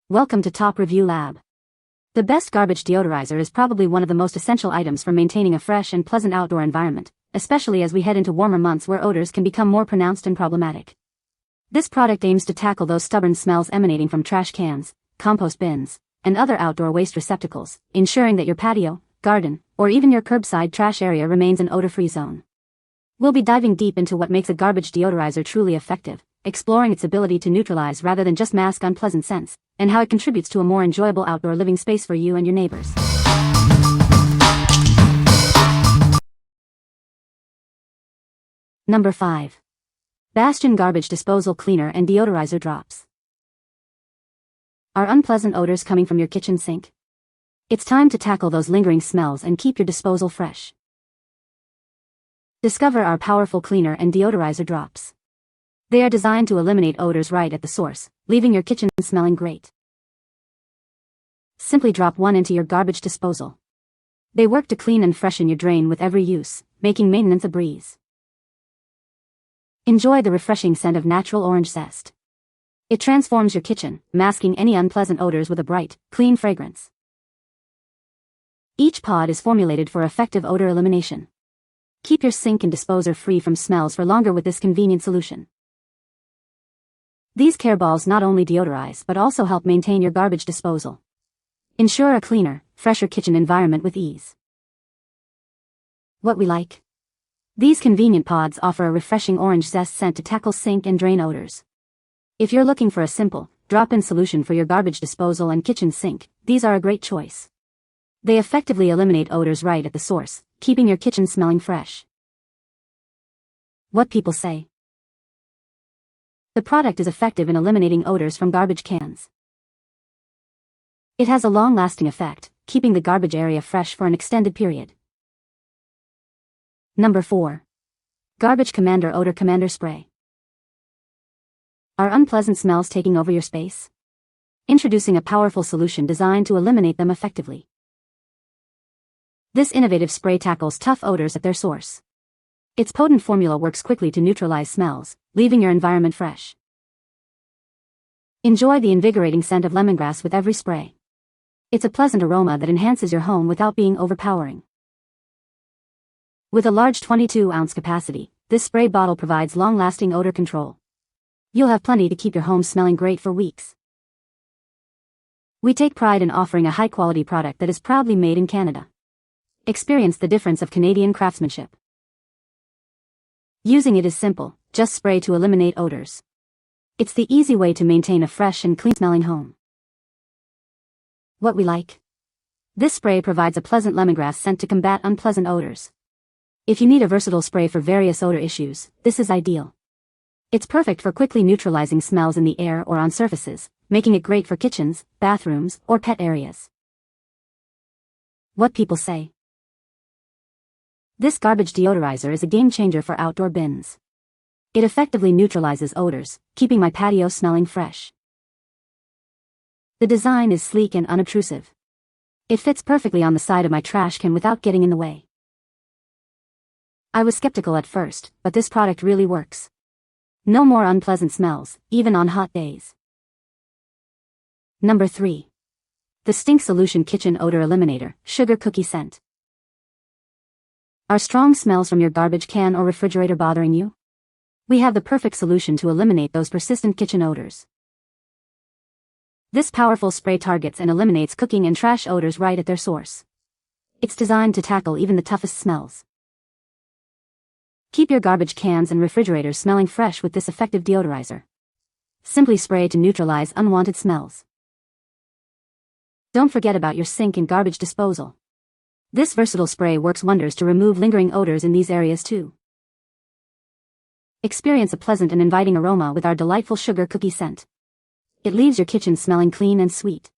Welcome to Top Review Lab. The best garbage deodorizer is probably one of the most essential items for maintaining a fresh and pleasant outdoor environment, especially as we head into warmer months where odors can become more pronounced and problematic. This product aims to tackle those stubborn smells emanating from trash cans, compost bins, and other outdoor waste receptacles, ensuring that your patio, garden, or even your curbside trash area remains an odor-free zone. We'll be diving deep into what makes a garbage deodorizer truly effective, exploring its ability to neutralize rather than just mask unpleasant scents, and how it contributes to a more enjoyable outdoor living space for you and your neighbors. Number 5. Bastion Garbage Disposal Cleaner and Deodorizer Drops. Are unpleasant odors coming from your kitchen sink? It's time to tackle those lingering smells and keep your disposal fresh. Discover our powerful cleaner and deodorizer drops. They are designed to eliminate odors right at the source, leaving your kitchen smelling great. Simply drop one into your garbage disposal. They work to clean and freshen your drain with every use, making maintenance a breeze. Enjoy the refreshing scent of natural orange zest. It transforms your kitchen, masking any unpleasant odors with a bright, clean fragrance. Each pod is formulated for effective odor elimination. Keep your sink and disposer free from smells for longer with this convenient solution. These care balls not only deodorize but also help maintain your garbage disposal. Ensure a cleaner, fresher kitchen environment with ease. What we like? These convenient pods offer a refreshing orange zest scent to tackle sink and drain odors. If you're looking for a simple, drop-in solution for your garbage disposal and kitchen sink, these are a great choice. They effectively eliminate odors right at the source, keeping your kitchen smelling fresh. What people say? The product is effective in eliminating odors from garbage cans. It has a long-lasting effect, keeping the garbage area fresh for an extended period. Number 4. Garbage Commander Odor Commander Spray. Are unpleasant smells taking over your space? Introducing a powerful solution designed to eliminate them effectively. This innovative spray tackles tough odors at their source. Its potent formula works quickly to neutralize smells, leaving your environment fresh. Enjoy the invigorating scent of lemongrass with every spray. It's a pleasant aroma that enhances your home without being overpowering. With a large 22-ounce capacity, this spray bottle provides long-lasting odor control. You'll have plenty to keep your home smelling great for weeks. We take pride in offering a high-quality product that is proudly made in Canada. Experience the difference of Canadian craftsmanship. Using it is simple, just spray to eliminate odors. It's the easy way to maintain a fresh and clean-smelling home. What we like? This spray provides a pleasant lemongrass scent to combat unpleasant odors. If you need a versatile spray for various odor issues, this is ideal. It's perfect for quickly neutralizing smells in the air or on surfaces, making it great for kitchens, bathrooms, or pet areas. What people say? This garbage deodorizer is a game-changer for outdoor bins. It effectively neutralizes odors, keeping my patio smelling fresh. The design is sleek and unobtrusive. It fits perfectly on the side of my trash can without getting in the way. I was skeptical at first, but this product really works. No more unpleasant smells, even on hot days. Number 3. The Stink Solution Kitchen Odor Eliminator, Sugar Cookie Scent. Are strong smells from your garbage can or refrigerator bothering you? We have the perfect solution to eliminate those persistent kitchen odors. This powerful spray targets and eliminates cooking and trash odors right at their source. It's designed to tackle even the toughest smells. Keep your garbage cans and refrigerators smelling fresh with this effective deodorizer. Simply spray to neutralize unwanted smells. Don't forget about your sink and garbage disposal. This versatile spray works wonders to remove lingering odors in these areas too. Experience a pleasant and inviting aroma with our delightful sugar cookie scent. It leaves your kitchen smelling clean and sweet.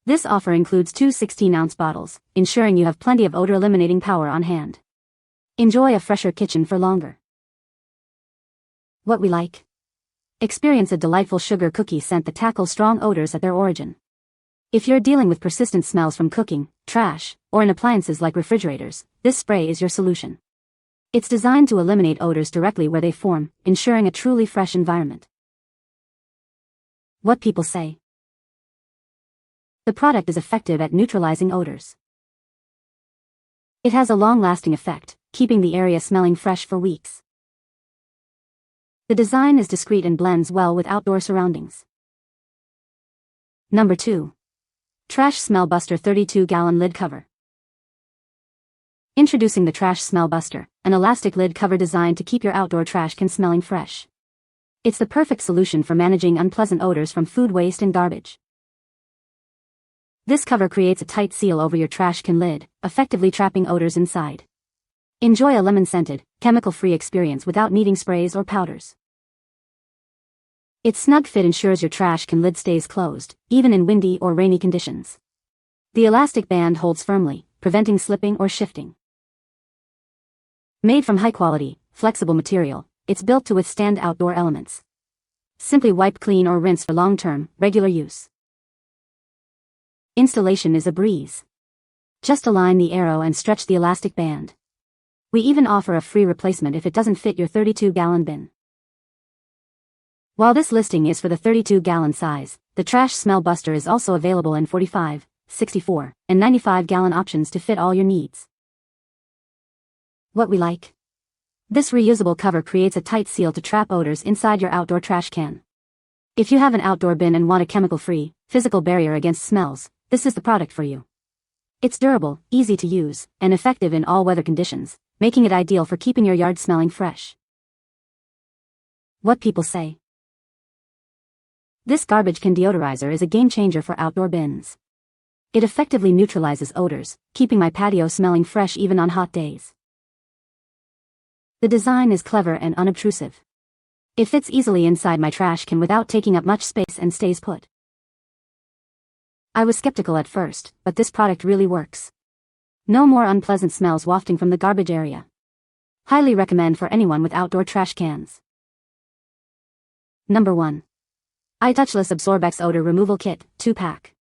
This offer includes 2 16-ounce bottles, ensuring you have plenty of odor-eliminating power on hand. Enjoy a fresher kitchen for longer. What we like? Experience a delightful sugar cookie scent that tackles strong odors at their origin. If you're dealing with persistent smells from cooking, trash, or in appliances like refrigerators, this spray is your solution. It's designed to eliminate odors directly where they form, ensuring a truly fresh environment. What people say. The product is effective at neutralizing odors. It has a long-lasting effect, keeping the area smelling fresh for weeks. The design is discreet and blends well with outdoor surroundings. Number 2. Trash Smell Buster 32-gallon lid cover. Introducing the Trash Smell Buster, an elastic lid cover designed to keep your outdoor trash can smelling fresh. It's the perfect solution for managing unpleasant odors from food waste and garbage. This cover creates a tight seal over your trash can lid, effectively trapping odors inside. Enjoy a lemon-scented, chemical-free experience without needing sprays or powders. Its snug fit ensures your trash can lid stays closed, even in windy or rainy conditions. The elastic band holds firmly, preventing slipping or shifting. Made from high-quality, flexible material, it's built to withstand outdoor elements. Simply wipe clean or rinse for long-term, regular use. Installation is a breeze. Just align the arrow and stretch the elastic band. We even offer a free replacement if it doesn't fit your 32-gallon bin. While this listing is for the 32-gallon size, the Trash Smell Buster is also available in 45, 64, and 95-gallon options to fit all your needs. What we like. This reusable cover creates a tight seal to trap odors inside your outdoor trash can. If you have an outdoor bin and want a chemical-free, physical barrier against smells, this is the product for you. It's durable, easy to use, and effective in all weather conditions, making it ideal for keeping your yard smelling fresh. What people say. This Garbage Deodorizer is a game-changer for outdoor bins. It effectively neutralizes odors, keeping my patio smelling fresh even on hot days. The design is clever and unobtrusive. It fits easily inside my trash can without taking up much space and stays put. I was skeptical at first, but this product really works. No more unpleasant smells wafting from the garbage area. Highly recommend for anyone with outdoor trash cans. Number 1. iTouchless AbsorbX Odor Removal Kit, 2-pack.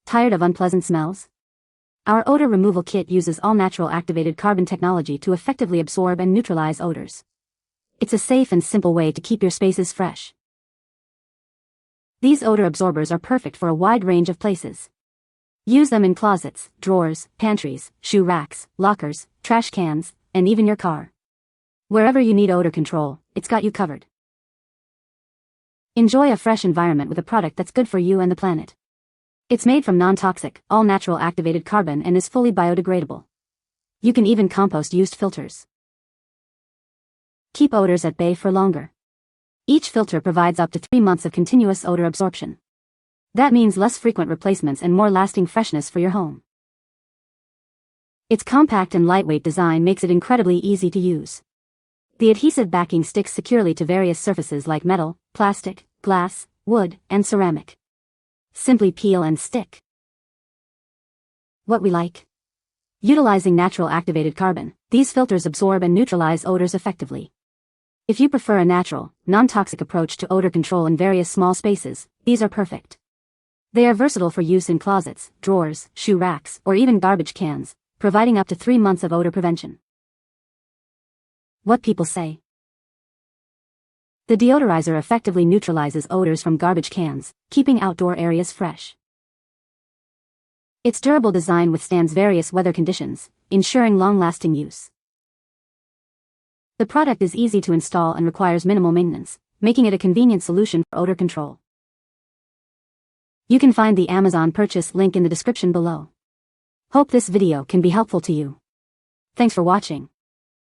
Tired of unpleasant smells? Our odor removal kit uses all-natural activated carbon technology to effectively absorb and neutralize odors. It's a safe and simple way to keep your spaces fresh. These odor absorbers are perfect for a wide range of places. Use them in closets, drawers, pantries, shoe racks, lockers, trash cans, and even your car. Wherever you need odor control, it's got you covered. Enjoy a fresh environment with a product that's good for you and the planet. It's made from non-toxic, all-natural activated carbon and is fully biodegradable. You can even compost used filters. Keep odors at bay for longer. Each filter provides up to 3 months of continuous odor absorption. That means less frequent replacements and more lasting freshness for your home. Its compact and lightweight design makes it incredibly easy to use. The adhesive backing sticks securely to various surfaces like metal, plastic, glass, wood, and ceramic. Simply peel and stick. What we like. Utilizing natural activated carbon, these filters absorb and neutralize odors effectively. If you prefer a natural, non-toxic approach to odor control in various small spaces, these are perfect. They are versatile for use in closets, drawers, shoe racks, or even garbage cans, providing up to 3 months of odor prevention. What people say. The deodorizer effectively neutralizes odors from garbage cans, keeping outdoor areas fresh. Its durable design withstands various weather conditions, ensuring long-lasting use. The product is easy to install and requires minimal maintenance, making it a convenient solution for odor control. You can find the Amazon purchase link in the description below. Hope this video can be helpful to you. Thanks for watching.